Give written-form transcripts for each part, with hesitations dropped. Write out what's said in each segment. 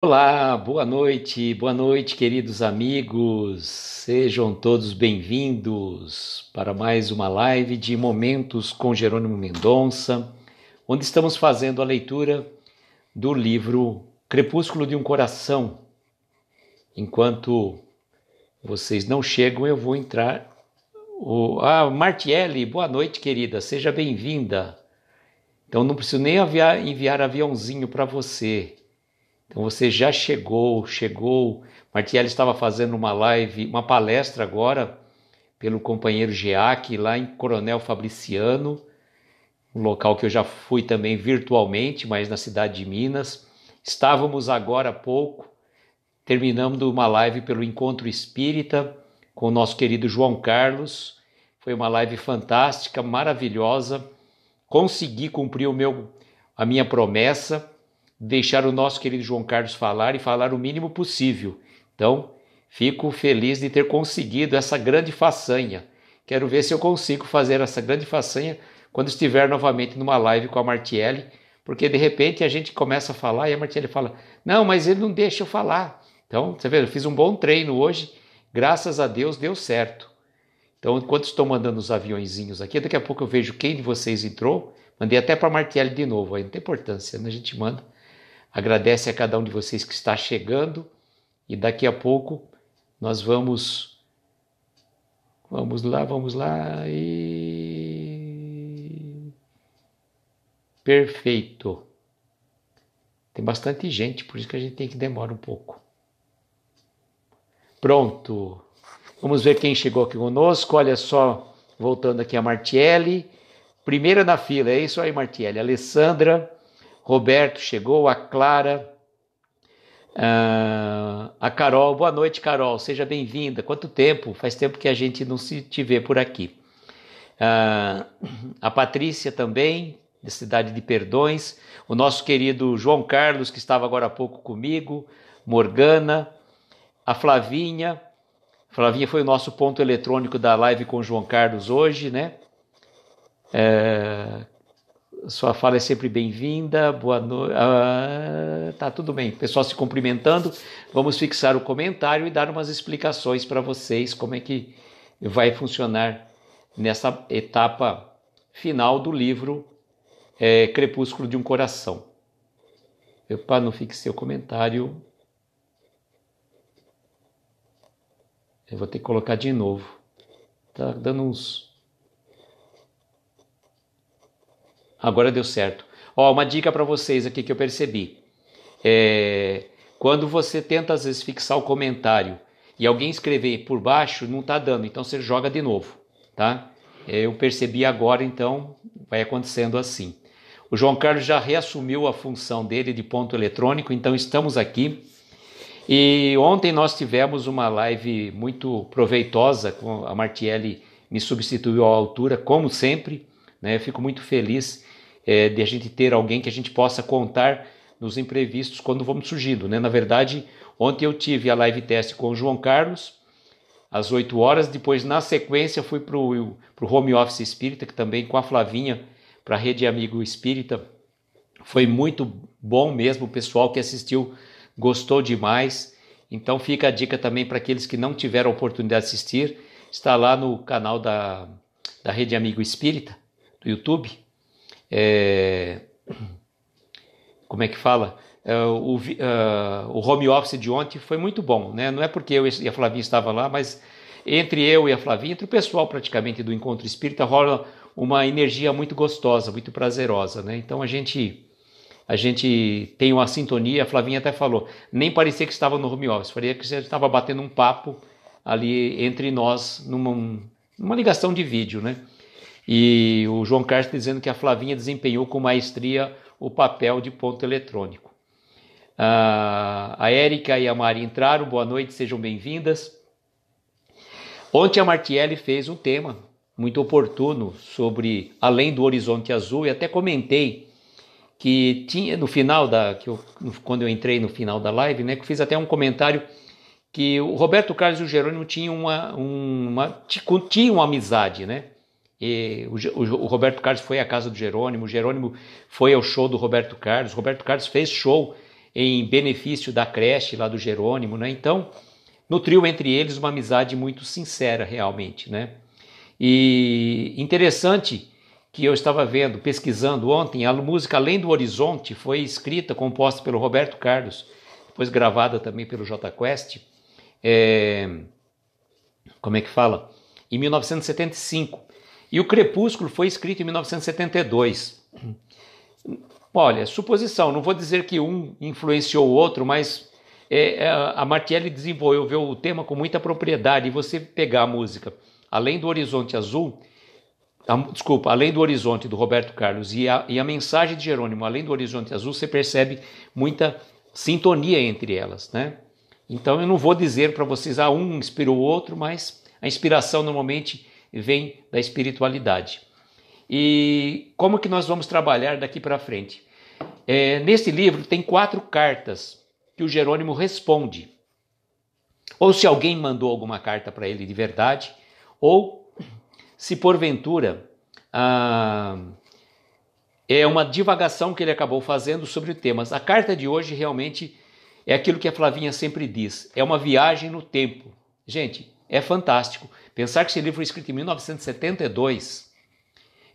Olá, boa noite, queridos amigos. Sejam todos bem-vindos para mais uma live de Momentos com Jerônimo Mendonça, onde estamos fazendo a leitura do livro Crepúsculo de um Coração. Enquanto vocês não chegam, eu vou entrar. Martiele, boa noite, querida, seja bem-vinda. Então não preciso nem enviar aviãozinho para você. Então você já chegou. Martielli estava fazendo uma live, uma palestra agora pelo companheiro Geac lá em Coronel Fabriciano, um local que eu já fui também virtualmente, mas na cidade de Minas. Estávamos agora há pouco terminando uma live pelo Encontro Espírita com o nosso querido João Carlos. Foi uma live fantástica, maravilhosa. Consegui cumprir a minha promessa, deixar o nosso querido João Carlos falar e falar o mínimo possível. Então, fico feliz de ter conseguido essa grande façanha. Quero ver se eu consigo fazer essa grande façanha quando estiver novamente numa live com a Martiele, porque de repente a gente começa a falar e a Martiele fala, não, mas ele não deixa eu falar. Então, você vê, eu fiz um bom treino hoje, graças a Deus deu certo. Então, enquanto estou mandando os aviõezinhos aqui, daqui a pouco eu vejo quem de vocês entrou, mandei até para a Martiele de novo, aí não tem importância, né? A gente manda. Agradece a cada um de vocês que está chegando e daqui a pouco nós vamos lá e perfeito. Tem bastante gente, por isso que a gente tem que demorar um pouco. Pronto. Vamos ver quem chegou aqui conosco. Olha só, voltando aqui a Martiele, primeira na fila, é isso aí, Martiele. Alessandra, Roberto chegou, a Clara, a Carol. Boa noite, Carol, seja bem-vinda. Quanto tempo? Faz tempo que a gente não se te vê por aqui. A Patrícia também, da Cidade de Perdões. O nosso querido João Carlos, que estava agora há pouco comigo. Morgana. A Flavinha. Flavinha foi o nosso ponto eletrônico da live com o João Carlos hoje, né? Sua fala é sempre bem-vinda, boa noite. Tá tudo bem, pessoal se cumprimentando. Vamos fixar o comentário e dar umas explicações para vocês como é que vai funcionar nessa etapa final do livro Crepúsculo de um Coração. Não fixei o comentário. Eu vou ter que colocar de novo. Tá dando uns... Agora deu certo. Uma dica para vocês aqui que eu percebi. Quando você tenta às vezes fixar o comentário e alguém escrever por baixo, não está dando, então você joga de novo, tá? Eu percebi agora, então vai acontecendo assim. O João Carlos já reassumiu a função dele de ponto eletrônico, então estamos aqui. E ontem nós tivemos uma live muito proveitosa, com a Martiele me substituiu à altura, como sempre, né? Eu fico muito feliz de a gente ter alguém que a gente possa contar nos imprevistos quando vamos surgindo, né? Na verdade, ontem eu tive a live teste com o João Carlos, às 8 horas, depois na sequência fui para o Home Office Espírita, que também com a Flavinha, para a Rede Amigo Espírita. Foi muito bom mesmo, o pessoal que assistiu gostou demais. Então fica a dica também para aqueles que não tiveram a oportunidade de assistir, está lá no canal da Rede Amigo Espírita, do YouTube. Como é que fala? O home office de ontem foi muito bom, né? Não é porque eu e a Flavinha estavam lá, mas entre eu e a Flavinha, entre o pessoal praticamente do Encontro Espírita, rola uma energia muito gostosa, muito prazerosa, né? Então a gente tem uma sintonia. A Flavinha até falou, nem parecia que estava no home office, parecia que você estava batendo um papo ali entre nós, numa ligação de vídeo, né? E o João Carlos dizendo que a Flavinha desempenhou com maestria o papel de ponto eletrônico. A Érica e a Mari entraram, boa noite, sejam bem-vindas. Ontem a Martiele fez um tema muito oportuno sobre Além do Horizonte Azul, e até comentei que tinha no final quando eu entrei no final da live, né, que eu fiz até um comentário que o Roberto Carlos e o Jerônimo tinham uma amizade, né? E o Roberto Carlos foi à casa do Jerônimo, o Jerônimo foi ao show do Roberto Carlos fez show em benefício da creche lá do Jerônimo, né? Então, nutriu entre eles uma amizade muito sincera, realmente, né? E interessante que eu estava vendo, pesquisando ontem, a música Além do Horizonte foi escrita, composta pelo Roberto Carlos, depois gravada também pelo Jota Quest, como é que fala? Em 1975. E o Crepúsculo foi escrito em 1972. Olha, suposição, não vou dizer que um influenciou o outro, mas a Martielli desenvolveu o tema com muita propriedade. E você pegar a música Além do Horizonte Azul, Além do Horizonte do Roberto Carlos e a mensagem de Jerônimo, Além do Horizonte Azul, você percebe muita sintonia entre elas, né? Então eu não vou dizer para vocês, um inspirou o outro, mas a inspiração normalmente vem da espiritualidade. E como que nós vamos trabalhar daqui para frente? Nesse livro tem 4 cartas que o Jerônimo responde. Ou se alguém mandou alguma carta para ele de verdade, ou se porventura é uma divagação que ele acabou fazendo sobre temas. A carta de hoje realmente é aquilo que a Flavinha sempre diz, é uma viagem no tempo. Gente, é fantástico. Pensar que esse livro foi escrito em 1972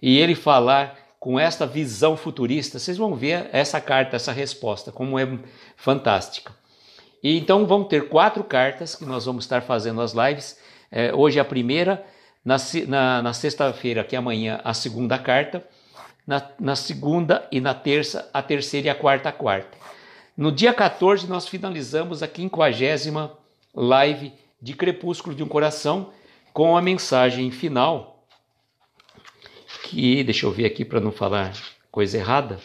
e ele falar com esta visão futurista, vocês vão ver essa carta, essa resposta, como é fantástica. E então vão ter 4 cartas que nós vamos estar fazendo as lives. Hoje a primeira, na sexta-feira, que é amanhã, a segunda carta, na segunda e na terça, a terceira e a quarta. No dia 14 nós finalizamos a 50ª live de Crepúsculo de um Coração com a mensagem final, que, deixa eu ver aqui para não falar coisa errada,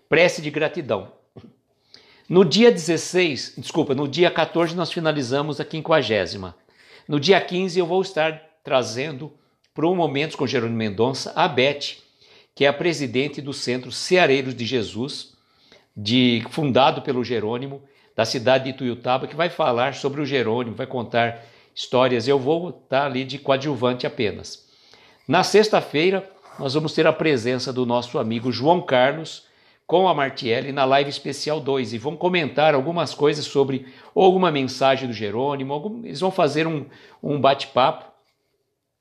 prece de gratidão. No dia 14 nós finalizamos a 50ª. No dia 15 eu vou estar trazendo para um Momentos com Jerônimo Mendonça a Beth, que é a presidente do Centro Ceareiros de Jesus, fundado pelo Jerônimo, da cidade de Ituiutaba, que vai falar sobre o Jerônimo, vai contar histórias. Eu vou estar ali de coadjuvante apenas. Na sexta-feira, nós vamos ter a presença do nosso amigo João Carlos com a Martielli na live especial 2 e vão comentar algumas coisas sobre alguma mensagem do Jerônimo. Eles vão fazer um bate-papo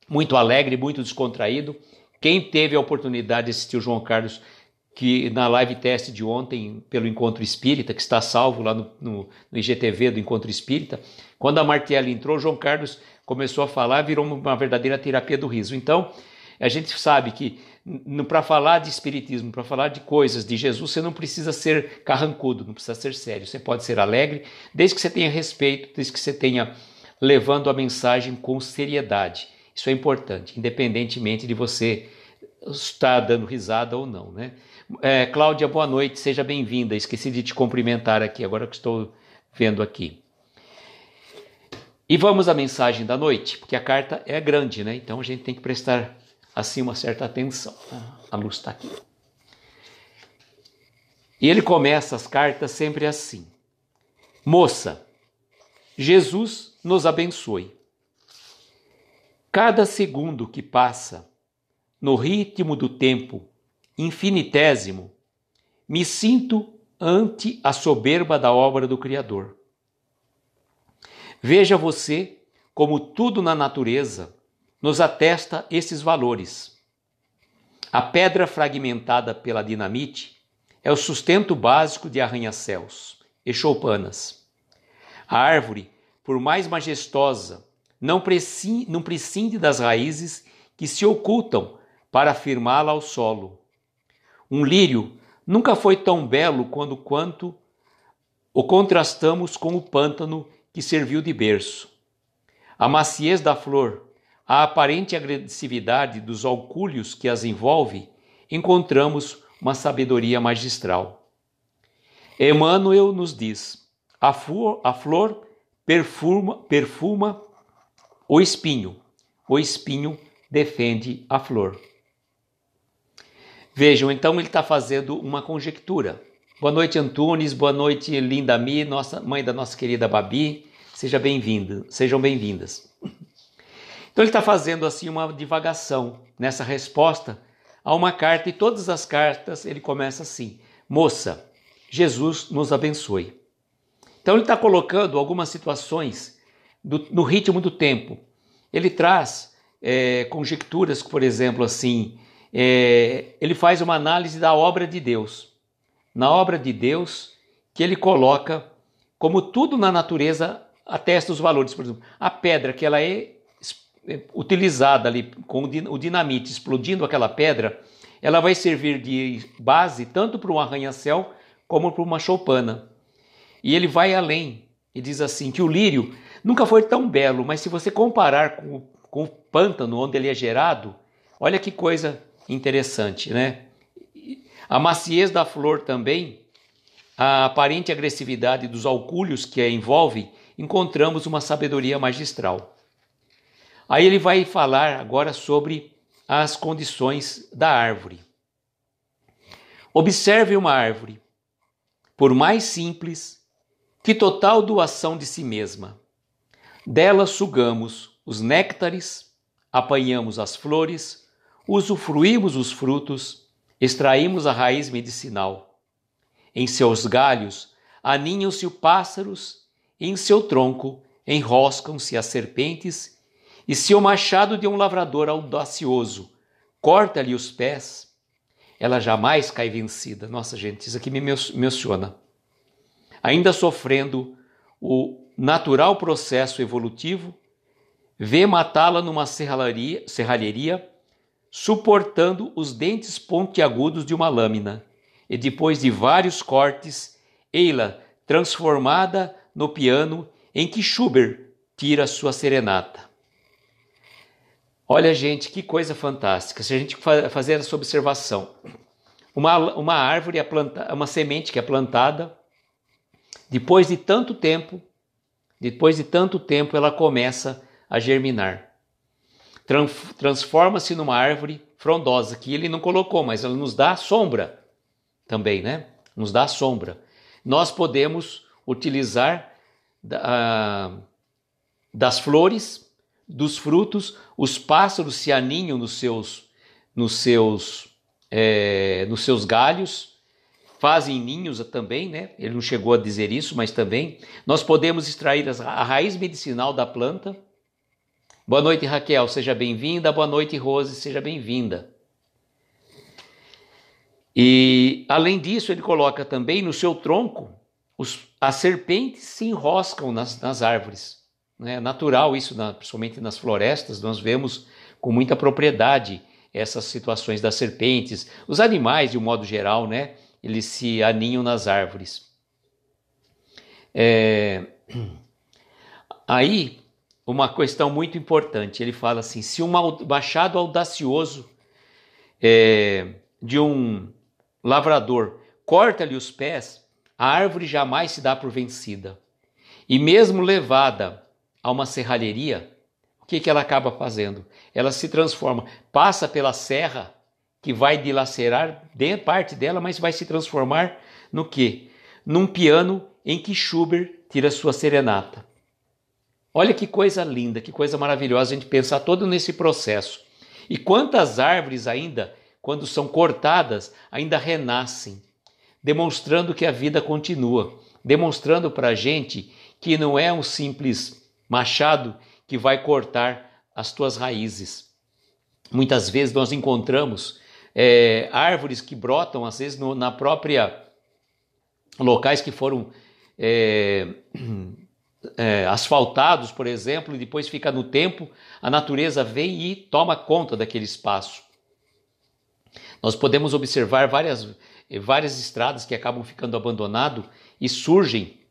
muito alegre, muito descontraído. Quem teve a oportunidade de assistir o João Carlos, que na live teste de ontem pelo Encontro Espírita, que está salvo lá no IGTV do Encontro Espírita, quando a Martielli entrou, o João Carlos começou a falar, virou uma verdadeira terapia do riso. Então, a gente sabe que para falar de espiritismo, para falar de coisas de Jesus, você não precisa ser carrancudo, não precisa ser sério. Você pode ser alegre, desde que você tenha respeito, desde que você tenha levando a mensagem com seriedade. Isso é importante, independentemente de você estar dando risada ou não, né? Cláudia, boa noite, seja bem-vinda. Esqueci de te cumprimentar aqui, agora que estou vendo aqui. E vamos à mensagem da noite, porque a carta é grande, né? Então a gente tem que prestar assim uma certa atenção. A luz está aqui. E ele começa as cartas sempre assim: Moça, Jesus nos abençoe. Cada segundo que passa, no ritmo do tempo infinitésimo, me sinto ante a soberba da obra do Criador. Veja você como tudo na natureza nos atesta esses valores. A pedra fragmentada pela dinamite é o sustento básico de arranha-céus e choupanas. A árvore, por mais majestosa, não prescinde das raízes que se ocultam para firmá-la ao solo. Um lírio nunca foi tão belo quanto o contrastamos com o pântano que serviu de berço. A maciez da flor, a aparente agressividade dos alcúlios que as envolve, encontramos uma sabedoria magistral. Emmanuel nos diz: a flor perfuma o espinho defende a flor. Vejam, então ele está fazendo uma conjectura. Boa noite, Antunes, boa noite, Linda Mi, mãe da nossa querida Babi, sejam bem-vindas. Então ele está fazendo assim uma divagação nessa resposta a uma carta, e todas as cartas ele começa assim: Moça, Jesus nos abençoe. Então ele está colocando algumas situações no ritmo do tempo. Ele traz conjecturas, por exemplo, assim, ele faz uma análise da obra de Deus. Na obra de Deus, que ele coloca, como tudo na natureza atesta os valores. Por exemplo, a pedra que ela é utilizada ali com o dinamite explodindo aquela pedra, ela vai servir de base tanto para um arranha-céu como para uma choupana. E ele vai além e diz assim que o lírio nunca foi tão belo, mas se você comparar com o pântano onde ele é gerado, olha que coisa interessante, né? A maciez da flor também, a aparente agressividade dos alcúlios que a envolve, encontramos uma sabedoria magistral. Aí ele vai falar agora sobre as condições da árvore. Observe uma árvore, por mais simples, que total doação de si mesma. Dela sugamos os néctares, apanhamos as flores, usufruímos os frutos, extraímos a raiz medicinal. Em seus galhos aninham-se os pássaros, e em seu tronco enroscam-se as serpentes, e se o machado de um lavrador audacioso corta-lhe os pés, ela jamais cai vencida. Nossa, gente, isso aqui me emociona. Ainda sofrendo o natural processo evolutivo, vê matá-la numa serralheria, suportando os dentes pontiagudos de uma lâmina, e depois de vários cortes, ei-la transformada no piano em que Schubert tira sua serenata. Olha, gente, que coisa fantástica. Se a gente fazer essa observação, uma árvore, uma semente que é plantada, depois de tanto tempo, ela começa a germinar. Transforma-se numa árvore frondosa, que ele não colocou, mas ela nos dá sombra também, né? Nos dá sombra. Nós podemos utilizar das flores, dos frutos, os pássaros se aninham nos seus galhos, fazem ninhos também, né? Ele não chegou a dizer isso, mas também nós podemos extrair a raiz medicinal da planta. Boa noite, Raquel, seja bem-vinda. Boa noite, Rose, seja bem-vinda. E, além disso, ele coloca também no seu tronco, as serpentes se enroscam nas árvores. É natural isso, principalmente nas florestas, nós vemos com muita propriedade essas situações das serpentes. Os animais, de um modo geral, né, eles se aninham nas árvores. Aí, uma questão muito importante, ele fala assim, se um machado audacioso de um lavrador corta-lhe os pés, a árvore jamais se dá por vencida. E mesmo levada a uma serralheria, o que ela acaba fazendo? Ela se transforma, passa pela serra, que vai dilacerar parte dela, mas vai se transformar no quê? Num piano em que Schubert tira sua serenata. Olha que coisa linda, que coisa maravilhosa a gente pensar todo nesse processo. E quantas árvores ainda, quando são cortadas, ainda renascem, demonstrando que a vida continua, demonstrando para a gente que não é um simples machado que vai cortar as tuas raízes. Muitas vezes nós encontramos árvores que brotam, às vezes na própria locais que foram asfaltados, por exemplo, e depois fica no tempo, a natureza vem e toma conta daquele espaço. Nós podemos observar várias estradas que acabam ficando abandonadas e surgem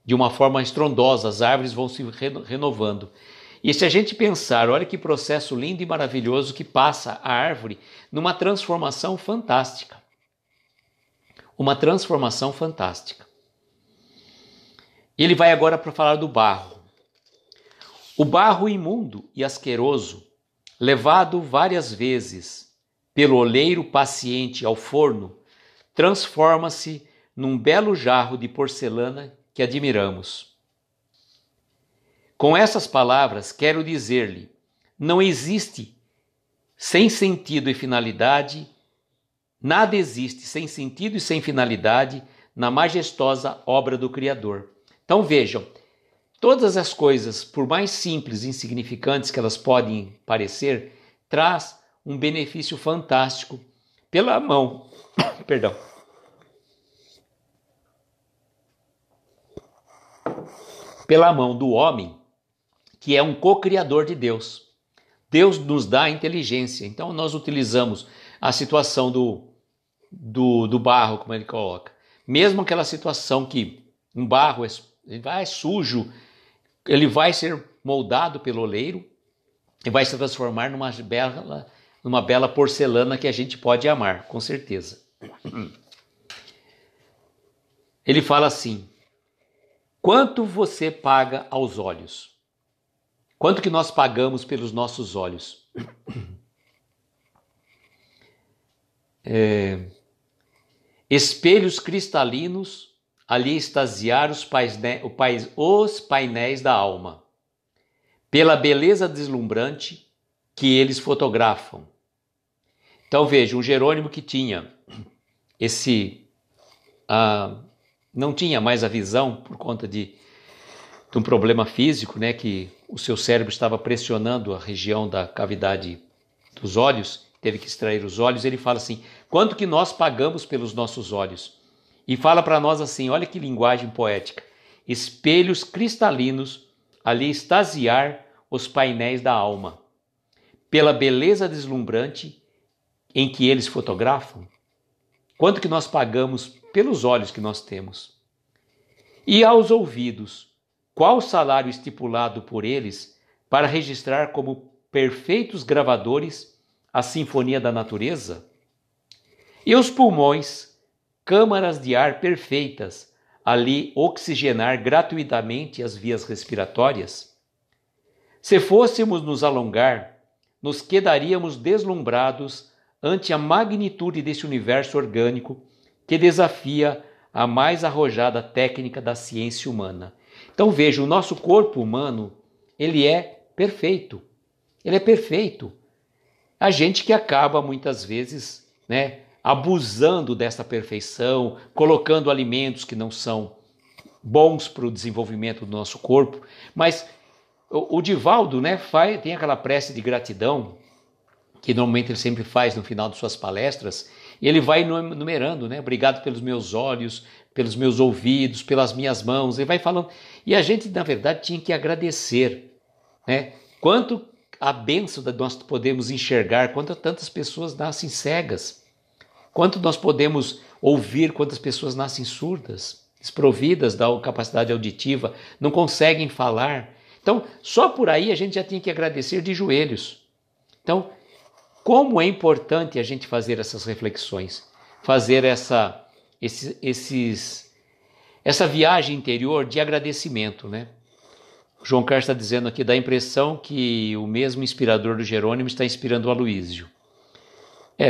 de uma forma estrondosa, as árvores vão se renovando. E se a gente pensar, olha que processo lindo e maravilhoso que passa a árvore numa transformação fantástica. Uma transformação fantástica. Ele vai agora para falar do barro. O barro imundo e asqueroso, levado várias vezes pelo oleiro paciente ao forno, transforma-se num belo jarro de porcelana que admiramos. Com essas palavras, quero dizer-lhe, não existe sem sentido e finalidade Nada existe sem sentido e sem finalidade na majestosa obra do Criador. Então vejam, todas as coisas, por mais simples e insignificantes que elas podem parecer, traz um benefício fantástico pela mão, perdão, pela mão do homem, que é um co-criador de Deus. Deus nos dá a inteligência, então nós utilizamos a situação do barro, como ele coloca. Mesmo aquela situação que um barro é sujo, ele vai ser moldado pelo oleiro e vai se transformar numa bela porcelana que a gente pode amar, com certeza. Ele fala assim: quanto você paga aos olhos? Quanto que nós pagamos pelos nossos olhos? Espelhos cristalinos, ali extasiar os painéis da alma, pela beleza deslumbrante que eles fotografam. Então veja, um Jerônimo que tinha não tinha mais a visão por conta de um problema físico, né, que o seu cérebro estava pressionando a região da cavidade dos olhos, teve que extrair os olhos. Ele fala assim: quanto que nós pagamos pelos nossos olhos? E fala para nós assim, olha que linguagem poética: espelhos cristalinos, ali extasiar os painéis da alma, pela beleza deslumbrante em que eles fotografam. Quanto que nós pagamos pelos olhos que nós temos? E aos ouvidos, qual o salário estipulado por eles para registrar como perfeitos gravadores a sinfonia da natureza? E os pulmões, câmaras de ar perfeitas, ali oxigenar gratuitamente as vias respiratórias? Se fôssemos nos alongar, nos quedaríamos deslumbrados ante a magnitude desse universo orgânico que desafia a mais arrojada técnica da ciência humana. Então veja, o nosso corpo humano, ele é perfeito. Ele é perfeito. A gente que acaba muitas vezes, né, abusando dessa perfeição, colocando alimentos que não são bons para o desenvolvimento do nosso corpo. Mas o Divaldo, né, tem aquela prece de gratidão que normalmente ele sempre faz no final de suas palestras, e ele vai numerando, né? Obrigado pelos meus olhos, pelos meus ouvidos, pelas minhas mãos, ele vai falando. E a gente, na verdade, tinha que agradecer, né? Quanto a bênção nós podemos enxergar, quanto tantas pessoas nascem cegas, quanto nós podemos ouvir, quantas pessoas nascem surdas, desprovidas da capacidade auditiva, não conseguem falar. Então, só por aí a gente já tinha que agradecer de joelhos. Então, como é importante a gente fazer essas reflexões, fazer essa viagem interior de agradecimento, né? O João Carlos está dizendo aqui, dá a impressão que o mesmo inspirador do Jerônimo está inspirando o Aloísio.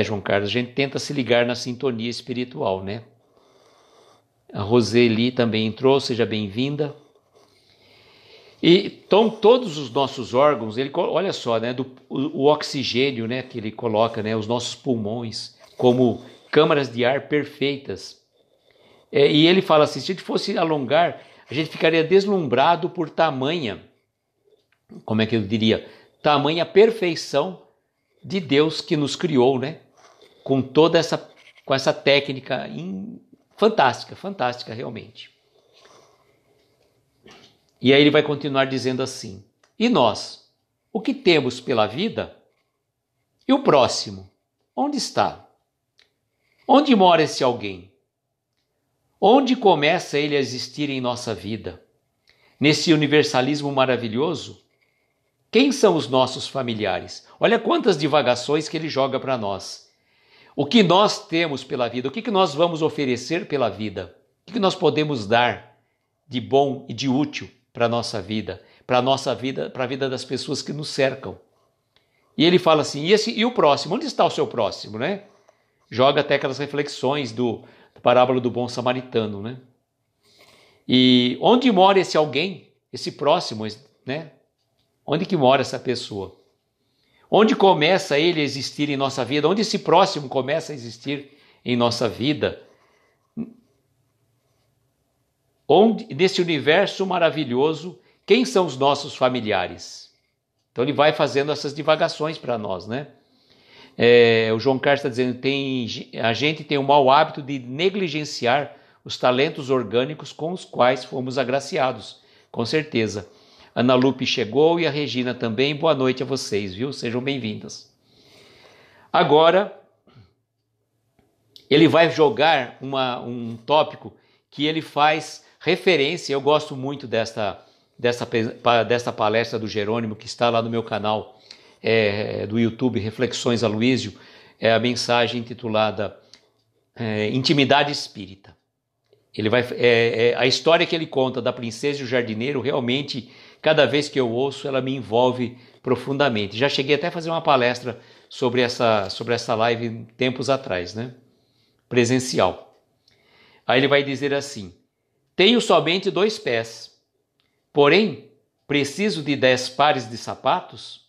João Carlos, a gente tenta se ligar na sintonia espiritual, né? A Roseli também entrou, seja bem-vinda. E então, todos os nossos órgãos, olha só, né, o oxigênio, né, que ele coloca, né, os nossos pulmões, como câmaras de ar perfeitas. E ele fala assim, se a gente fosse alongar, a gente ficaria deslumbrado por tamanha, como é que eu diria, tamanha perfeição de Deus que nos criou, né, com essa técnica fantástica realmente. E aí ele vai continuar dizendo assim: e nós, o que temos pela vida? E o próximo, onde está? Onde mora esse alguém? Onde começa ele a existir em nossa vida? Nesse universalismo maravilhoso? Quem são os nossos familiares? Olha quantas divagações que ele joga para nós. O que nós temos pela vida? O que nós vamos oferecer pela vida? O que nós podemos dar de bom e de útil para a nossa vida, para a vida das pessoas que nos cercam? E ele fala assim, e o próximo? Onde está o seu próximo, né? Joga até aquelas reflexões da parábola do bom samaritano, né? E onde mora esse alguém, esse próximo, né? Onde que mora essa pessoa? Onde começa ele a existir em nossa vida? Onde esse próximo começa a existir em nossa vida, onde nesse universo maravilhoso, quem são os nossos familiares? Então ele vai fazendo essas divagações para nós, né? O João Carlos está dizendo que a gente tem o mau hábito de negligenciar os talentos orgânicos com os quais fomos agraciados, com certeza. Ana Lupe chegou e a Regina também. Boa noite a vocês, viu? Sejam bem-vindas. Agora, ele vai jogar um tópico que ele faz referência. Eu gosto muito desta palestra do Jerônimo, que está lá no meu canal do YouTube, Reflexões Aloísio. É a mensagem intitulada Intimidade Espírita. A história que ele conta da princesa e o jardineiro, realmente, cada vez que eu ouço, ela me envolve profundamente. Já cheguei até a fazer uma palestra sobre essa live tempos atrás, né? Presencial. Aí ele vai dizer assim: tenho somente 2 pés, porém preciso de 10 pares de sapatos.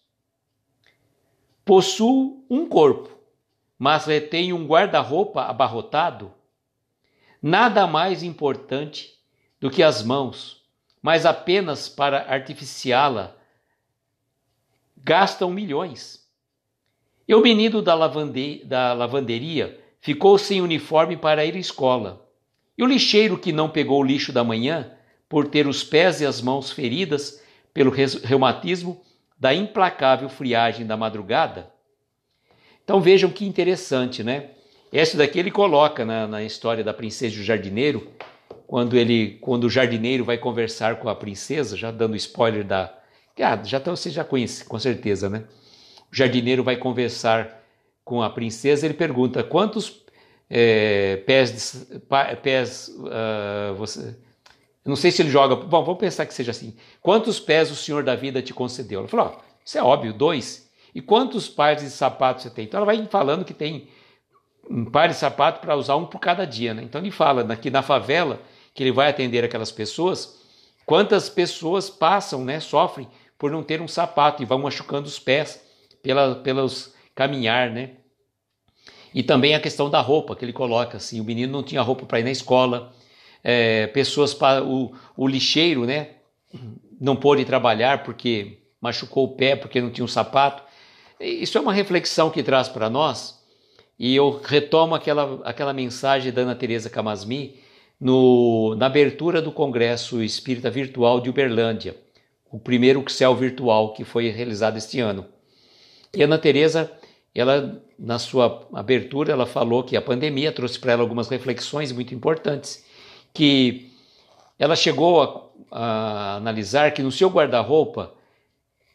Possuo um corpo, mas retenho um guarda-roupa abarrotado. Nada mais importante do que as mãos, mas apenas para artificiá-la gastam milhões. E o menino da lavanderia ficou sem uniforme para ir à escola. E o lixeiro que não pegou o lixo da manhã, por ter os pés e as mãos feridas pelo reumatismo da implacável friagem da madrugada. Então vejam que interessante, né? Esse daqui ele coloca na história da princesa e o jardineiro, quando o jardineiro vai conversar com a princesa, já dando spoiler você já conhece, com certeza, né? O jardineiro vai conversar com a princesa, ele pergunta: quantos pés você... Eu não sei se ele joga... Bom, vamos pensar que seja assim. Quantos pés o Senhor da vida te concedeu? Ela falou: isso é óbvio, 2. E quantos pares de sapatos você tem? Então ela vai falando que tem um par de sapato para usar um por cada dia, né? Então ele fala aqui na favela, que ele vai atender aquelas pessoas, quantas pessoas passam, né, sofrem por não ter um sapato e vão machucando os pés pelos caminhar, né? E também a questão da roupa, que ele coloca assim: o menino não tinha roupa para ir na escola, o lixeiro, né, não pôde trabalhar porque machucou o pé, porque não tinha um sapato. Isso é uma reflexão que traz para nós, e eu retomo aquela mensagem da Ana Teresa Camasmi na abertura do Congresso Espírita Virtual de Uberlândia, o primeiro CEL virtual que foi realizado este ano. E a Ana Teresa, ela, na sua abertura, ela falou que a pandemia trouxe para ela algumas reflexões muito importantes, que ela chegou a analisar que no seu guarda-roupa,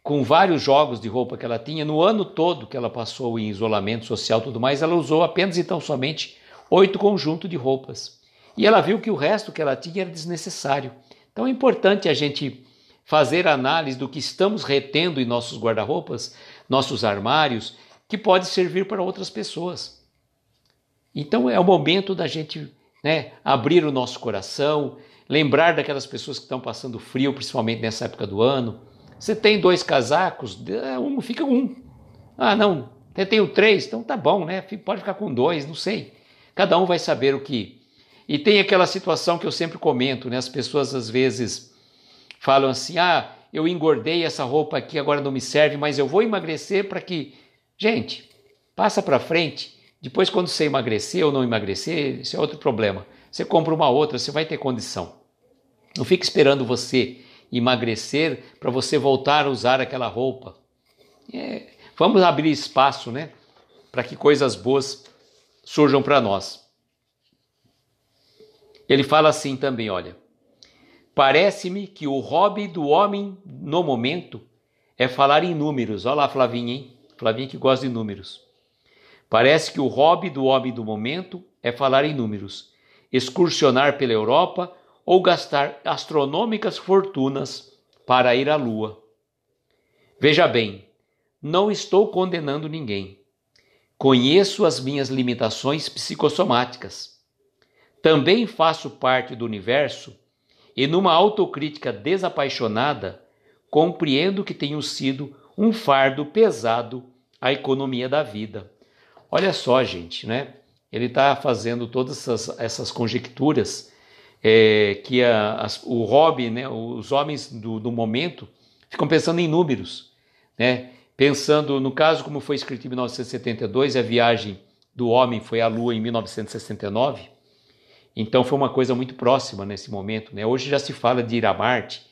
com vários jogos de roupa que ela tinha, no ano todo que ela passou em isolamento social e tudo mais, ela usou apenas então somente 8 conjuntos de roupas. E ela viu que o resto que ela tinha era desnecessário. Então é importante a gente fazer análise do que estamos retendo em nossos guarda-roupas, nossos armários, que pode servir para outras pessoas. Então é o momento da gente, né, abrir o nosso coração, lembrar daquelas pessoas que estão passando frio, principalmente nessa época do ano. Você tem 2 casacos, fica um. Ah, não, eu tenho 3, então tá bom, né? Pode ficar com 2, não sei. Cada um vai saber o que... E tem aquela situação que eu sempre comento, né? As pessoas às vezes falam assim: eu engordei, essa roupa aqui agora não me serve, mas eu vou emagrecer para que... Gente, passa para frente. Depois, quando você emagrecer ou não emagrecer, isso é outro problema. Você compra uma outra, você vai ter condição. Não fique esperando você emagrecer para você voltar a usar aquela roupa. Vamos abrir espaço, né, para que coisas boas surjam para nós. Ele fala assim também, olha: parece-me que o hobby do homem no momento é falar em números. Olha lá, Flavinha, hein? Flavinha que gosta de números. Parece que o hobby do homem do momento é falar em números, excursionar pela Europa ou gastar astronômicas fortunas para ir à Lua. Veja bem, não estou condenando ninguém. Conheço as minhas limitações psicossomáticas. Também faço parte do universo e, numa autocrítica desapaixonada, compreendo que tenho sido um fardo pesado à economia da vida. Olha só, gente, né? ele está fazendo todas essas conjecturas que o hobby, né, os homens do momento ficam pensando em números, né? Pensando, no caso, como foi escrito em 1972, a viagem do homem foi à Lua em 1969, então foi uma coisa muito próxima nesse momento, né? Hoje já se fala de ir a Marte,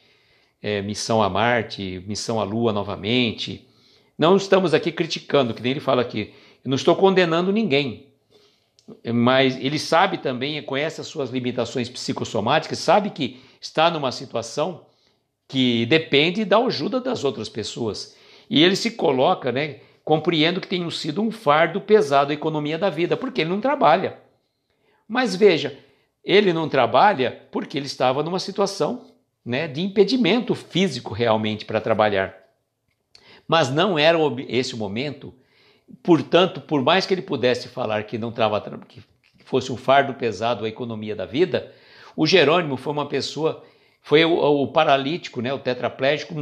missão a Marte, missão à Lua novamente. Não estamos aqui criticando, que nem ele fala aqui, eu não estou condenando ninguém, mas ele sabe também, conhece as suas limitações psicossomáticas, sabe que está numa situação que depende da ajuda das outras pessoas. E ele se coloca, né, compreendo que tenha sido um fardo pesado a economia da vida, porque ele não trabalha. Mas veja, ele não trabalha porque ele estava numa situação, né, de impedimento físico realmente para trabalhar. Mas não era esse o momento, portanto, por mais que ele pudesse falar que não que fosse um fardo pesado a economia da vida, o Jerônimo foi uma pessoa, foi o paralítico, né, o tetraplégico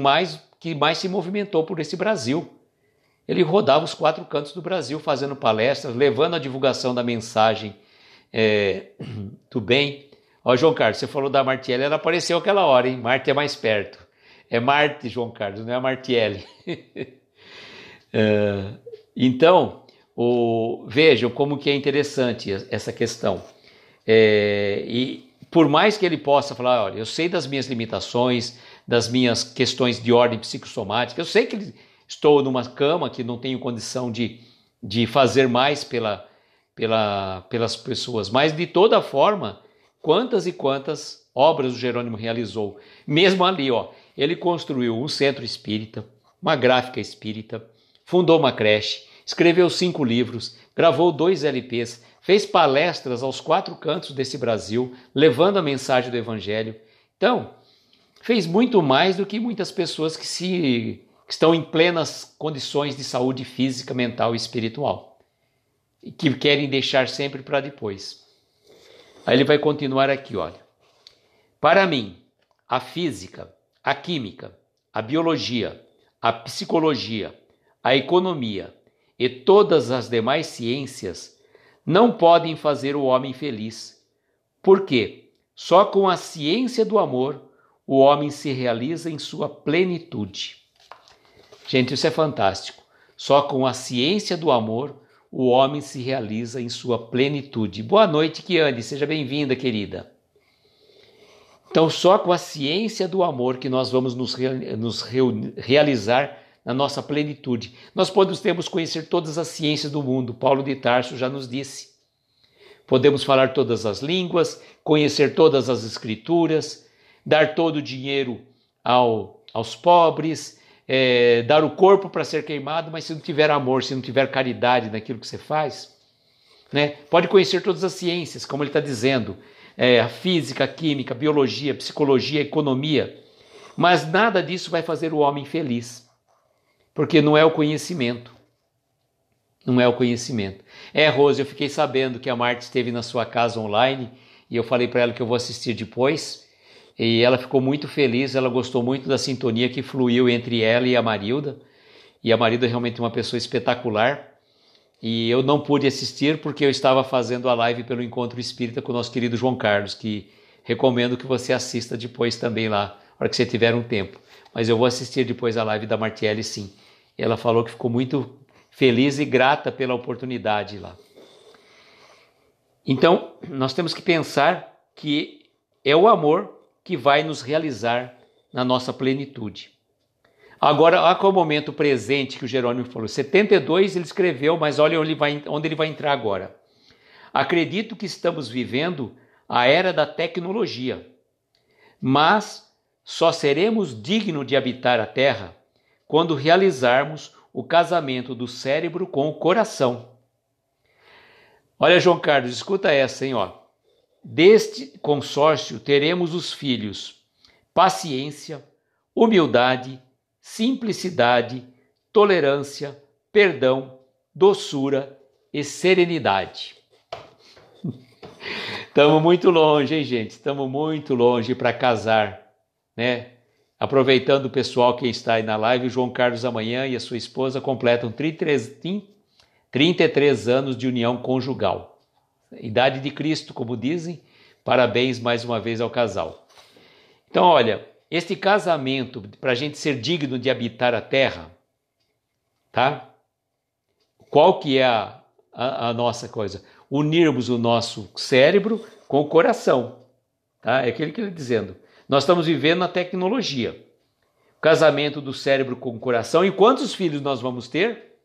que mais se movimentou por esse Brasil. Ele rodava os 4 cantos do Brasil fazendo palestras, levando a divulgação da mensagem do bem. Ó, João Carlos, você falou da Martielli, ela apareceu aquela hora, hein? Marte é mais perto. É Marte, João Carlos, não é a Martielli. Então, vejam como que é interessante essa questão. E por mais que ele possa falar, olha, eu sei das minhas limitações, das minhas questões de ordem psicossomática, eu sei que estou numa cama que não tenho condição de fazer mais pelas pessoas, mas de toda forma, quantas e quantas obras o Jerônimo realizou. Mesmo ali, ó, ele construiu um centro espírita, uma gráfica espírita, fundou uma creche, escreveu 5 livros, gravou 2 LPs, fez palestras aos 4 cantos desse Brasil, levando a mensagem do Evangelho. Então, fez muito mais do que muitas pessoas que estão em plenas condições de saúde física, mental e espiritual, e que querem deixar sempre para depois. Aí ele vai continuar aqui, olha. Para mim, a física, a química, a biologia, a psicologia, a economia e todas as demais ciências não podem fazer o homem feliz, porque só com a ciência do amor o homem se realiza em sua plenitude. Gente, isso é fantástico. Só com a ciência do amor o homem se realiza em sua plenitude. Boa noite, Kiane, seja bem-vinda, querida. Então, só com a ciência do amor que nós vamos nos realizar na nossa plenitude. Nós podemos conhecer todas as ciências do mundo, Paulo de Tarso já nos disse. Podemos falar todas as línguas, conhecer todas as escrituras, dar todo o dinheiro aos pobres, dar o corpo para ser queimado, mas se não tiver amor, se não tiver caridade naquilo que você faz, né? Pode conhecer todas as ciências, como ele está dizendo, a física, a química, a biologia, a psicologia, a economia, mas nada disso vai fazer o homem feliz, porque não é o conhecimento. Não é o conhecimento. Rose, eu fiquei sabendo que a Marte esteve na sua casa online e eu falei para ela que eu vou assistir depois e ela ficou muito feliz, ela gostou muito da sintonia que fluiu entre ela e a Marilda é realmente uma pessoa espetacular e eu não pude assistir porque eu estava fazendo a live pelo Encontro Espírita com o nosso querido João Carlos, que recomendo que você assista depois também lá, na hora que você tiver um tempo, mas eu vou assistir depois a live da Martielli sim. Ela falou que ficou muito feliz e grata pela oportunidade lá. Então, nós temos que pensar que é o amor que vai nos realizar na nossa plenitude. Agora, olha qual é o momento presente que o Jerônimo falou. 72 ele escreveu, mas olha onde ele vai entrar agora. Acredito que estamos vivendo a era da tecnologia, mas só seremos dignos de habitar a Terra quando realizarmos o casamento do cérebro com o coração. Olha, João Carlos, escuta essa, hein, ó. Deste consórcio teremos os filhos paciência, humildade, simplicidade, tolerância, perdão, doçura e serenidade. Estamos muito longe, hein, gente? Estamos muito longe para casar, né? Aproveitando o pessoal que está aí na live, o João Carlos amanhã e a sua esposa completam 33 anos de união conjugal. idade de Cristo, como dizem. Parabéns mais uma vez ao casal. Então, olha, este casamento, para a gente ser digno de habitar a terra, tá? Qual que é a nossa coisa? Unirmos o nosso cérebro com o coração, tá? É aquilo que ele está dizendo. Nós estamos vivendo na tecnologia. Casamento do cérebro com o coração. E quantos filhos nós vamos ter?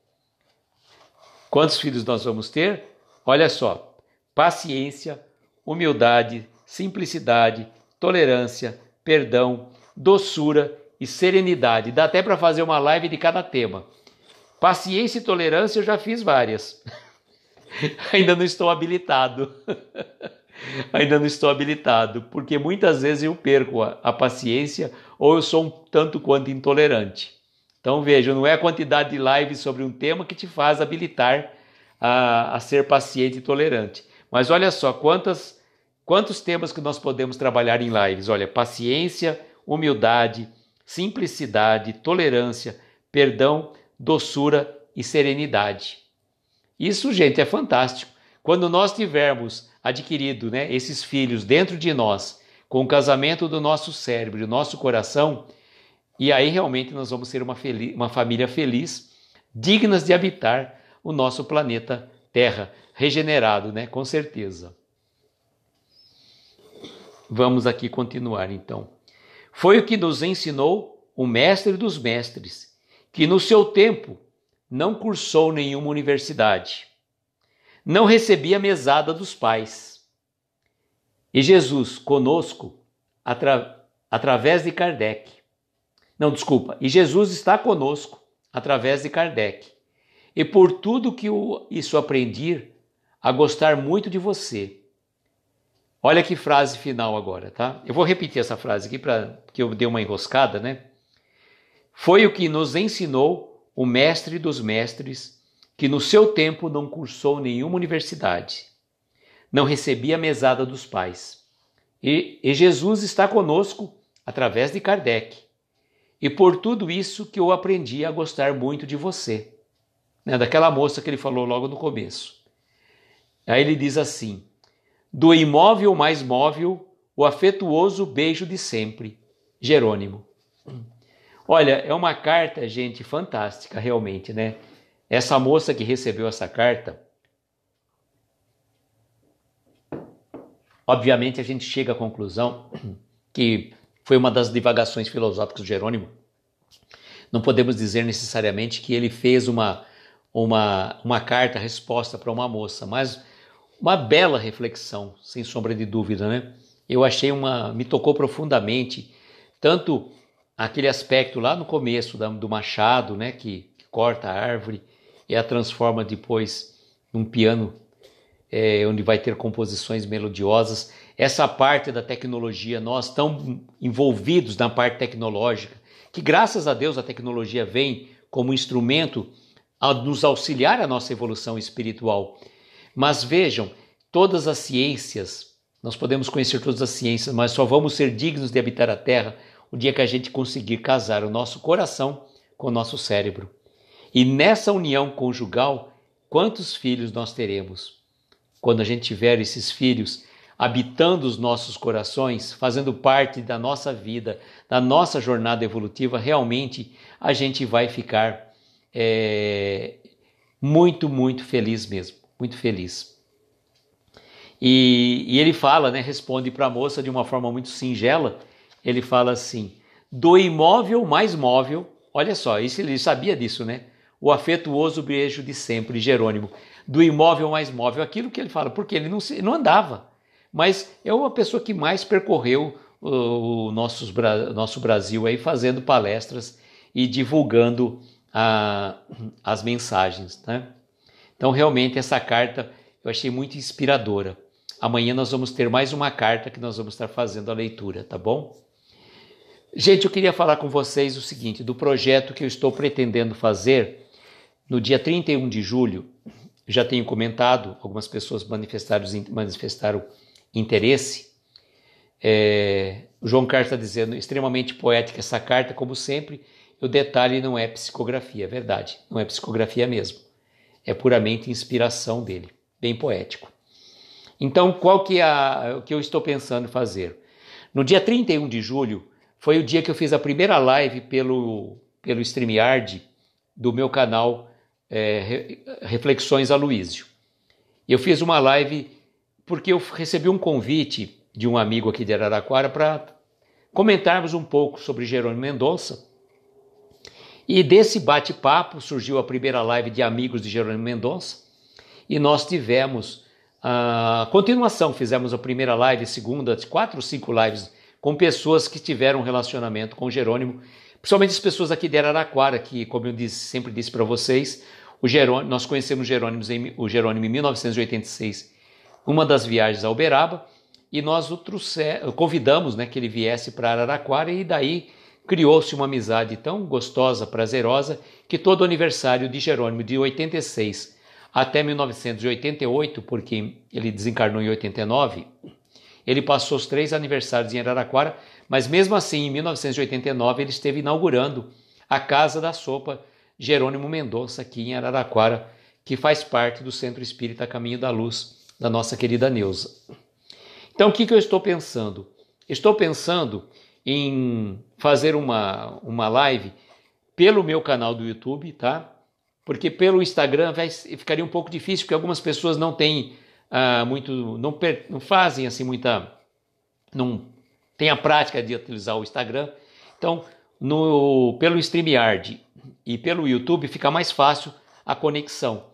Quantos filhos nós vamos ter? Olha só. Paciência, humildade, simplicidade, tolerância, perdão, doçura e serenidade. Dá até para fazer uma live de cada tema. Paciência e tolerância eu já fiz várias. Ainda não estou habilitado. Ainda não estou habilitado, porque muitas vezes eu perco a paciência ou eu sou um tanto quanto intolerante. Então veja, não é a quantidade de lives sobre um tema que te faz habilitar a ser paciente e tolerante. Mas olha só, quantos temas que nós podemos trabalhar em lives. Olha, paciência, humildade, simplicidade, tolerância, perdão, doçura e serenidade. Isso, gente, é fantástico. Quando nós tivermos adquirido, né, esses filhos dentro de nós, com o casamento do nosso cérebro e do nosso coração, e aí realmente nós vamos ser uma família feliz, dignas de habitar o nosso planeta Terra, regenerado, né, com certeza. Vamos aqui continuar, então. Foi o que nos ensinou o mestre dos mestres, que no seu tempo não cursou nenhuma universidade, não recebia mesada dos pais. E Jesus conosco, através de Kardec. Não, desculpa. E Jesus está conosco, através de Kardec. E por tudo que isso aprendi, a gostar muito de você. Olha que frase final agora, tá? Eu vou repetir essa frase aqui, porque eu dei uma enroscada, né? Foi o que nos ensinou o mestre dos mestres, que no seu tempo não cursou nenhuma universidade, não recebia mesada dos pais. E Jesus está conosco através de Kardec. E por tudo isso que eu aprendi a gostar muito de você. Né? Daquela moça que ele falou logo no começo. Aí ele diz assim: do imóvel mais móvel, o afetuoso beijo de sempre. Jerônimo. Olha, é uma carta, gente, fantástica, realmente, né? Essa moça que recebeu essa carta, obviamente a gente chega à conclusão que foi uma das divagações filosóficas do Jerônimo. Não podemos dizer necessariamente que ele fez uma carta-resposta para uma moça, mas uma bela reflexão, sem sombra de dúvida, né? Eu achei me tocou profundamente, tanto aquele aspecto lá no começo do machado, né, que corta a árvore e a transforma depois num piano, onde vai ter composições melodiosas. Essa parte da tecnologia, nós tão envolvidos na parte tecnológica, que graças a Deus a tecnologia vem como instrumento a nos auxiliar a nossa evolução espiritual. Mas vejam, todas as ciências, nós podemos conhecer todas as ciências, mas só vamos ser dignos de habitar a Terra o dia que a gente conseguir casar o nosso coração com o nosso cérebro. E nessa união conjugal, quantos filhos nós teremos? Quando a gente tiver esses filhos habitando os nossos corações, fazendo parte da nossa vida, da nossa jornada evolutiva, realmente a gente vai ficar muito, muito feliz mesmo, muito feliz. E ele fala, né, responde para a moça de uma forma muito singela, ele fala assim: do imóvel mais móvel, olha só, isso ele sabia disso, né? O afetuoso beijo de sempre, Jerônimo. Do imóvel mais móvel, aquilo que ele fala, porque ele não andava, mas é uma pessoa que mais percorreu o nosso Brasil aí, fazendo palestras e divulgando as mensagens, né? Então, realmente, essa carta eu achei muito inspiradora. Amanhã nós vamos ter mais uma carta que nós vamos estar fazendo a leitura, tá bom? Gente, eu queria falar com vocês o seguinte, do projeto que eu estou pretendendo fazer no dia 31 de julho. Já tenho comentado, algumas pessoas manifestaram interesse. O João Carlos está dizendo, extremamente poética essa carta, como sempre. O detalhe não é psicografia, é verdade, não é psicografia mesmo. É puramente inspiração dele, bem poético. Então, qual que é o que eu estou pensando em fazer? No dia 31 de julho, foi o dia que eu fiz a primeira live pelo StreamYard do meu canal Reflexões Aloísio. Eu fiz uma live porque eu recebi um convite de um amigo aqui de Araraquara para comentarmos um pouco sobre Jerônimo Mendonça. E desse bate-papo surgiu a primeira live de amigos de Jerônimo Mendonça e nós tivemos a continuação, fizemos a primeira live, segunda, 4 ou 5 lives com pessoas que tiveram um relacionamento com Jerônimo, principalmente as pessoas aqui de Araraquara, que, como eu sempre disse para vocês, nós conhecemos o Jerônimo em 1986, uma das viagens a Uberaba, e nós o convidamos, né, que ele viesse para Araraquara, e daí criou-se uma amizade tão gostosa, prazerosa, que todo aniversário de Jerônimo, de 86 até 1988, porque ele desencarnou em 89, ele passou os 3 aniversários em Araraquara, mas mesmo assim, em 1989, ele esteve inaugurando a Casa da Sopa Jerônimo Mendonça, aqui em Araraquara, que faz parte do Centro Espírita Caminho da Luz, da nossa querida Neuza. Então, o que eu estou pensando? Estou pensando em fazer uma live pelo meu canal do YouTube, tá? Porque pelo Instagram ficaria um pouco difícil, porque algumas pessoas não têm não fazem assim não tem a prática de utilizar o Instagram. Então, pelo StreamYard e pelo YouTube fica mais fácil a conexão.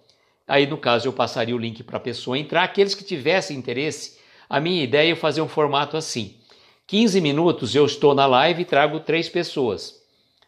Aí, no caso, eu passaria o link para a pessoa entrar. Aqueles que tivessem interesse, a minha ideia é fazer um formato assim. 15 minutos eu estou na live e trago 3 pessoas,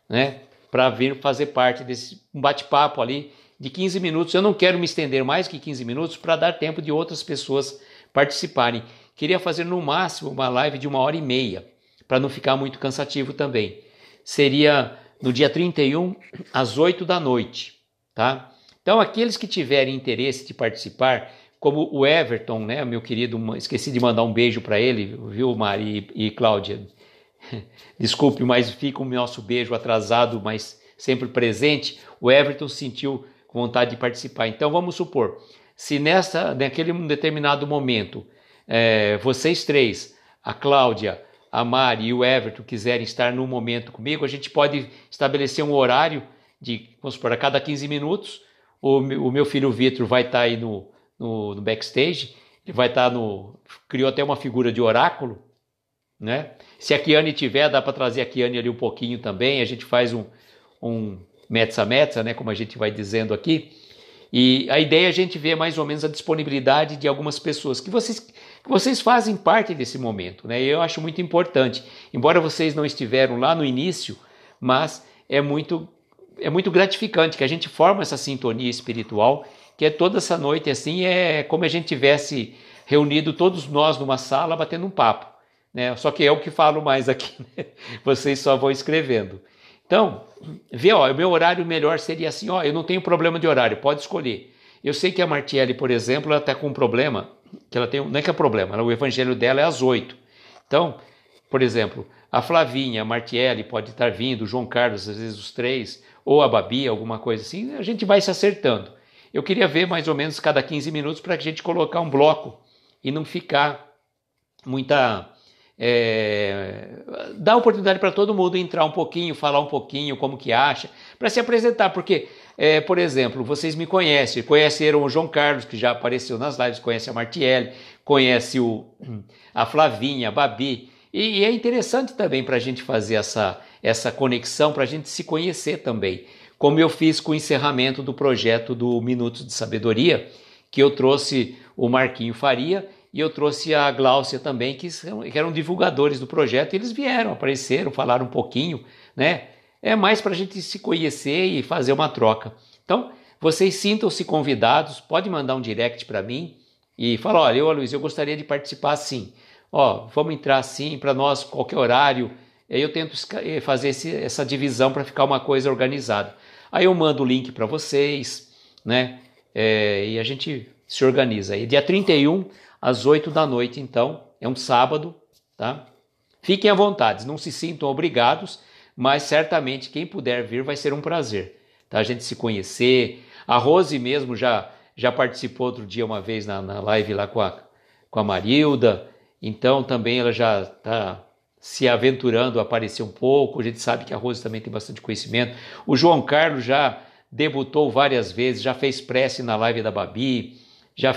né? Para vir fazer parte desse bate-papo ali de 15 minutos. Eu não quero me estender mais que 15 minutos para dar tempo de outras pessoas participarem. Queria fazer no máximo uma live de 1h30, para não ficar muito cansativo também. Seria no dia 31, às 8 da noite, tá? Então, aqueles que tiverem interesse de participar, como o Everton, né, meu querido, esqueci de mandar um beijo para ele, viu, Mari e Cláudia? Desculpe, mas fica o nosso beijo atrasado, mas sempre presente. O Everton sentiu vontade de participar. Então, vamos supor, se naquele determinado momento, vocês 3, a Cláudia, a Mari e o Everton quiserem estar no momento comigo, a gente pode estabelecer um horário de, vamos supor, a cada 15 minutos, o meu filho Vitor vai estar aí no backstage, ele vai estar criou até uma figura de oráculo, né? Se a Kiane tiver, dá para trazer a Kiane ali um pouquinho também, a gente faz um metsa, né, como a gente vai dizendo aqui, e a ideia é a gente ver mais ou menos a disponibilidade de algumas pessoas, que vocês fazem parte desse momento, né? E eu acho muito importante, embora vocês não estiveram lá no início, mas é muito gratificante que a gente forma essa sintonia espiritual, que é toda essa noite assim, é como a gente tivesse reunido todos nós numa sala batendo um papo, né? Só que é o que falo mais aqui, né? Vocês só vão escrevendo. Então, o meu horário melhor seria assim, eu não tenho problema de horário, pode escolher. Eu sei que a Martiele, por exemplo, ela está com um problema, que ela tem, não é que é problema, o evangelho dela é às 8. Então, por exemplo, a Flavinha, a Martiele pode estar vindo, o João Carlos, às vezes os 3, ou a Babi, alguma coisa assim, a gente vai se acertando. Eu queria ver mais ou menos cada 15 minutos para a gente colocar um bloco e não ficar dar oportunidade para todo mundo entrar um pouquinho, falar um pouquinho como que acha, para se apresentar, porque, por exemplo, vocês me conheceram o João Carlos, que já apareceu nas lives, conhece a Martiele, conhece a Flavinha, a Babi, e é interessante também para a gente fazer essa conexão, para a gente se conhecer também, como eu fiz com o encerramento do projeto do Minutos de Sabedoria, que eu trouxe o Marquinho Faria, e eu trouxe a Gláucia também, que eram divulgadores do projeto, e eles apareceram, falaram um pouquinho, né? É mais para a gente se conhecer e fazer uma troca. Então, vocês sintam-se convidados, pode mandar um direct para mim e falar, olha, Luiz, eu gostaria de participar sim. Vamos entrar sim, para nós, qualquer horário. Eu tento fazer essa divisão para ficar uma coisa organizada. Aí eu mando o link para vocês, né? E a gente se organiza. E dia 31, às 8 da noite, então, é um sábado, tá? Fiquem à vontade, não se sintam obrigados, mas certamente quem puder vir vai ser um prazer, tá? A gente se conhecer. A Rose mesmo já participou outro dia, uma vez, na live lá com a Marilda, então também ela já está se aventurando a aparecer um pouco. A gente sabe que a Rose também tem bastante conhecimento. O João Carlos já debutou várias vezes, já fez prece na live da Babi, já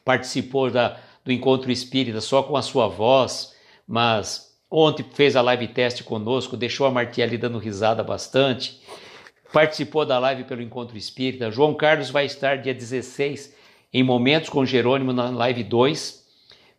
participou do Encontro Espírita só com a sua voz, mas ontem fez a live teste conosco, deixou a Martiele dando risada bastante, participou da live pelo Encontro Espírita. João Carlos vai estar dia 16 em Momentos com Jerônimo na live 2,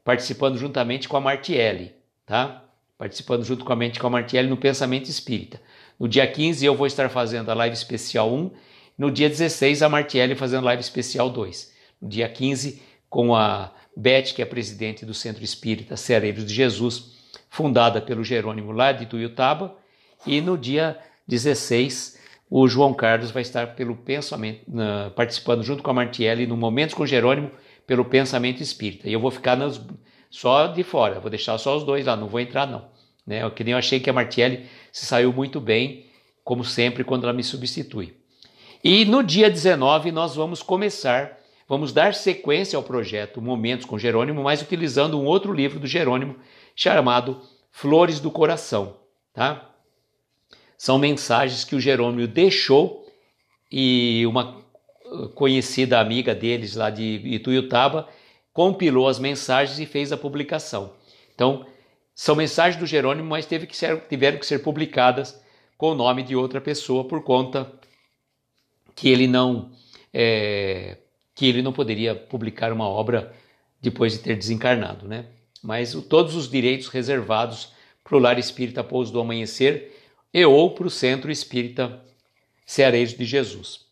participando juntamente com a Martiele, tá? Participando juntamente com a Martiele no Pensamento Espírita. No dia 15 eu vou estar fazendo a live especial 1, no dia 16 a Martiele fazendo live especial 2. No dia 15 com a Beth, que é presidente do Centro Espírita Ceareiros de Jesus, fundada pelo Jerônimo lá de Tuiutaba, e no dia 16 o João Carlos vai estar participando junto com a Martiele no Momentos com Jerônimo pelo Pensamento Espírita. E eu vou ficar só de fora, vou deixar só os dois lá, não vou entrar não. Né? Que nem eu achei que a Martiele se saiu muito bem, como sempre, quando ela me substitui. E no dia 19 nós vamos dar sequência ao projeto Momentos com Jerônimo, mas utilizando um outro livro do Jerônimo, chamado Flores do Coração. Tá? São mensagens que o Jerônimo deixou e uma conhecida amiga deles lá de Ituiutaba compilou as mensagens e fez a publicação. Então, são mensagens do Jerônimo, mas tiveram que ser publicadas com o nome de outra pessoa por conta que ele não poderia publicar uma obra depois de ter desencarnado, né? Mas todos os direitos reservados para o Lar Espírita Pouso do Amanhecer ou para o Centro Espírita Ceareiros de Jesus.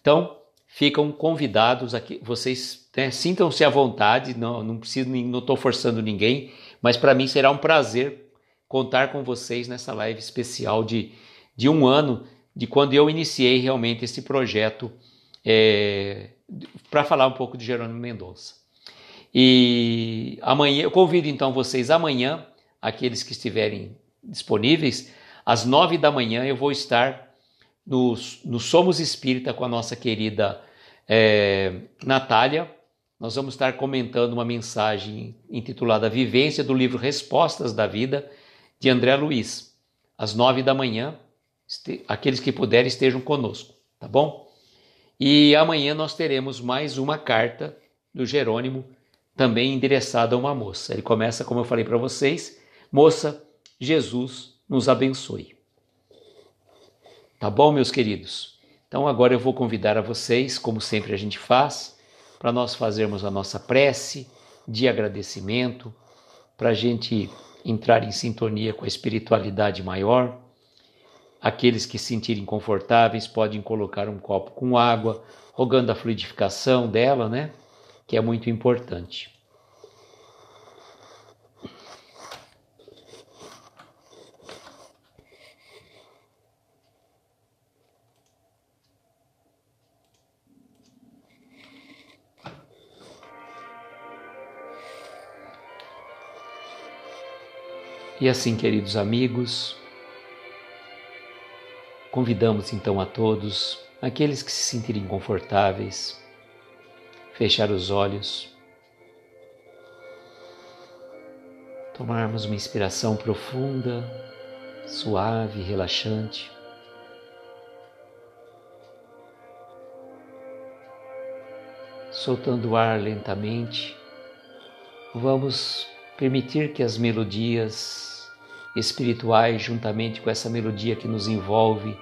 Então, ficam convidados aqui, vocês sintam-se à vontade, não estou forçando ninguém, mas para mim será um prazer contar com vocês nessa live especial de 1 ano, de quando eu iniciei realmente esse projeto para falar um pouco de Jerônimo Mendonça. E amanhã, eu convido então vocês amanhã, aqueles que estiverem disponíveis, às 9 da manhã eu vou estar no Somos Espírita com a nossa querida Natália. Nós vamos estar comentando uma mensagem intitulada Vivência do livro Respostas da Vida, de André Luiz. Às 9 da manhã, aqueles que puderem estejam conosco, tá bom? E amanhã nós teremos mais uma carta do Jerônimo, também endereçada a uma moça. Ele começa, como eu falei para vocês, moça, Jesus nos abençoe. Tá bom, meus queridos? Então agora eu vou convidar a vocês, como sempre a gente faz, para nós fazermos a nossa prece de agradecimento, para a gente entrar em sintonia com a espiritualidade maior. Aqueles que se sentirem confortáveis podem colocar um copo com água, rogando a fluidificação dela, né? Que é muito importante. E assim, queridos amigos, convidamos então a todos, aqueles que se sentirem confortáveis, fechar os olhos, tomarmos uma inspiração profunda, suave, relaxante. Soltando o ar lentamente, vamos permitir que as melodias espirituais, juntamente com essa melodia que nos envolve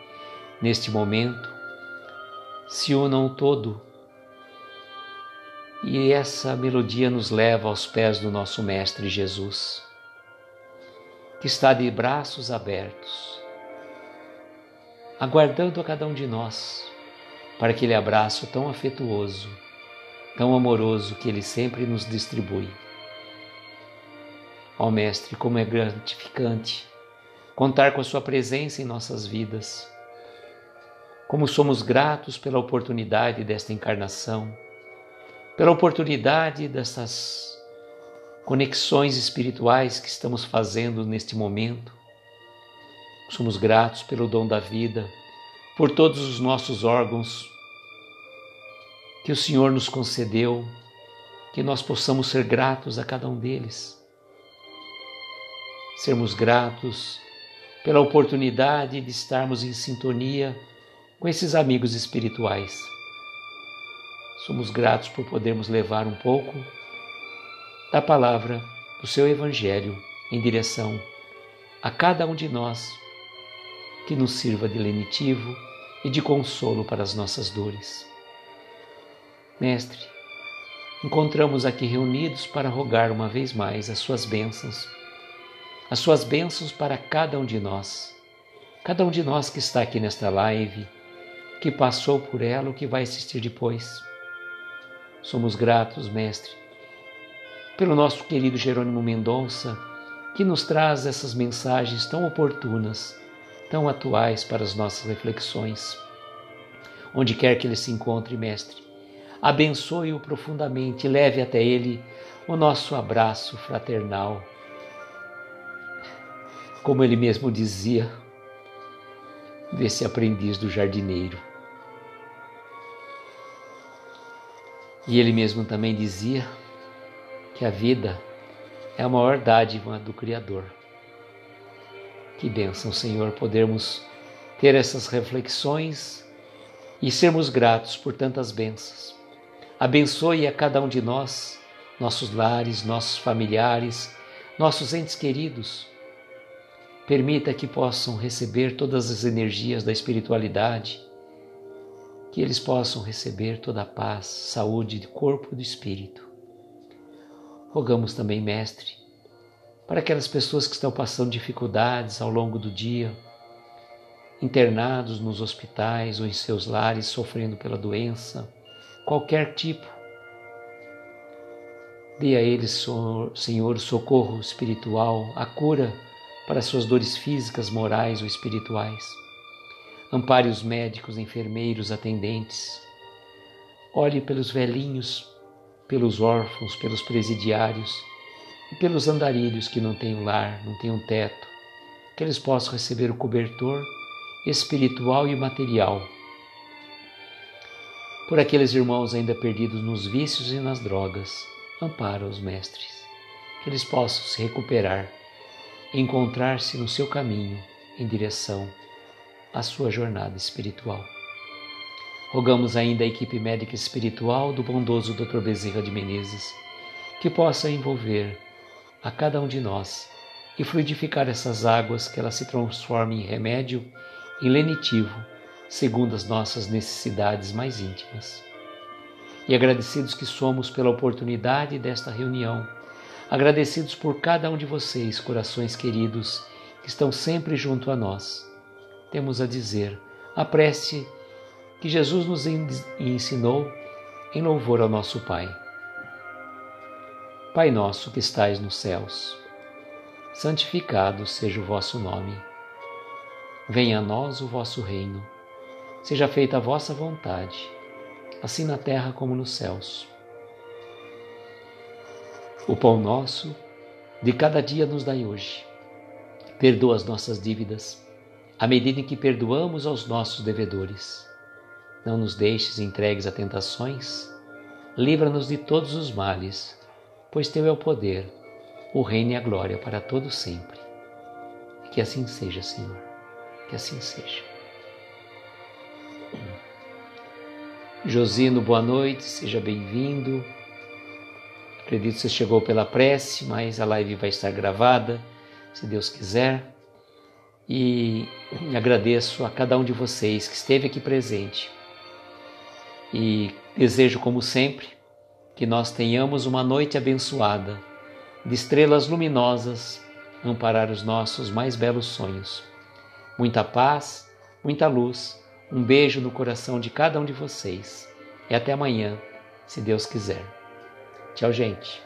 neste momento, se unam todo. E essa melodia nos leva aos pés do nosso Mestre Jesus, que está de braços abertos, aguardando a cada um de nós, para aquele abraço tão afetuoso, tão amoroso que Ele sempre nos distribui. Ó Mestre, como é gratificante contar com a Sua presença em nossas vidas. Como somos gratos pela oportunidade desta encarnação, pela oportunidade dessas conexões espirituais que estamos fazendo neste momento. Somos gratos pelo dom da vida, por todos os nossos órgãos que o Senhor nos concedeu que nós possamos ser gratos a cada um deles. Sermos gratos pela oportunidade de estarmos em sintonia com esses amigos espirituais. Somos gratos por podermos levar um pouco da palavra do seu Evangelho em direção a cada um de nós, que nos sirva de lenitivo e de consolo para as nossas dores. Mestre, encontramos aqui reunidos para rogar uma vez mais as suas bênçãos para cada um de nós que está aqui nesta live, que passou por ela ou que vai assistir depois. Somos gratos, Mestre, pelo nosso querido Jerônimo Mendonça, que nos traz essas mensagens tão oportunas, tão atuais para as nossas reflexões. Onde quer que ele se encontre, Mestre, abençoe-o profundamente, leve até ele o nosso abraço fraternal. Como ele mesmo dizia, desse aprendiz do jardineiro. E ele mesmo também dizia que a vida é a maior dádiva do Criador. Que bênção, Senhor, podermos ter essas reflexões e sermos gratos por tantas bênçãos. Abençoe a cada um de nós, nossos lares, nossos familiares, nossos entes queridos. Permita que possam receber todas as energias da espiritualidade, que eles possam receber toda a paz, saúde do corpo e do espírito. Rogamos também, Mestre, para aquelas pessoas que estão passando dificuldades ao longo do dia, internados nos hospitais ou em seus lares, sofrendo pela doença, qualquer tipo. Dê a eles, Senhor, o socorro espiritual, a cura para suas dores físicas, morais ou espirituais. Ampare os médicos, enfermeiros, atendentes. Olhe pelos velhinhos, pelos órfãos, pelos presidiários e pelos andarilhos que não têm um lar, não têm um teto, que eles possam receber o cobertor espiritual e material. Por aqueles irmãos ainda perdidos nos vícios e nas drogas, ampara os mestres, que eles possam se recuperar, encontrar-se no seu caminho em direção à sua jornada espiritual. Rogamos ainda a equipe médica espiritual do bondoso Dr. Bezerra de Menezes, que possa envolver a cada um de nós e fluidificar essas águas, que elas se transformem em remédio, em lenitivo, segundo as nossas necessidades mais íntimas. E agradecidos que somos pela oportunidade desta reunião, agradecidos por cada um de vocês, corações queridos, que estão sempre junto a nós, temos a dizer a prece que Jesus nos ensinou em louvor ao nosso Pai. Pai nosso que estais nos céus, santificado seja o vosso nome. Venha a nós o vosso reino. Seja feita a vossa vontade, assim na terra como nos céus. O pão nosso de cada dia nos dai hoje. Perdoa as nossas dívidas, à medida em que perdoamos aos nossos devedores. Não nos deixes entregues a tentações, livra-nos de todos os males, pois teu é o poder, o reino e a glória para todo sempre. E que assim seja, Senhor, que assim seja. Josino, boa noite, seja bem-vindo. Acredito que você chegou pela prece, mas a live vai estar gravada, se Deus quiser. E agradeço a cada um de vocês que esteve aqui presente. E desejo, como sempre, que nós tenhamos uma noite abençoada, de estrelas luminosas, amparar os nossos mais belos sonhos. Muita paz, muita luz, um beijo no coração de cada um de vocês. E até amanhã, se Deus quiser. Tchau, gente.